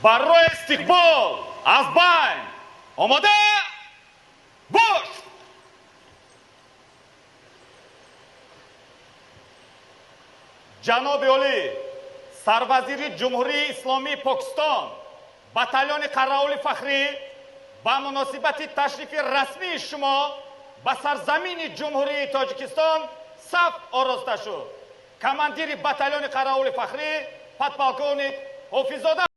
برای استقبال از بین آماده باش. جناب عالی سروزیر جمهوری اسلامی پاکستان باتالون قراول فخری با مناسبت تشریف رسمی شما به سرزمین جمهوری تاجیکستان صف آراسته شد. کماندیر باتالون قراول فخری подполковник حافظ‌زاده.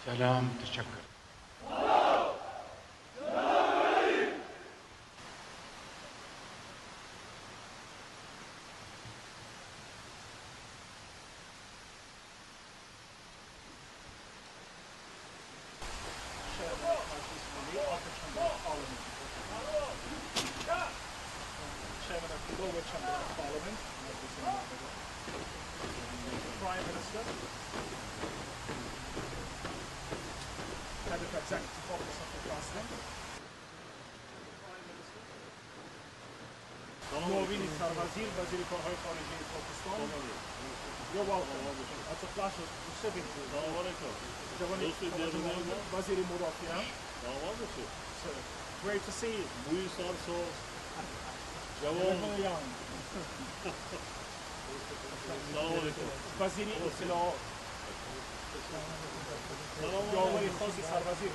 سلام تشکر. Prime Minister, Head of Executive Office of the President, معاون سروزیر وزیر کارهای خارجه پاکستان. You're welcome. It's a pleasure receiving you. جوانی وزیر مدافع. Great to see you. جوان. وزیر اطلاعات. جوانی خاص سروزیر.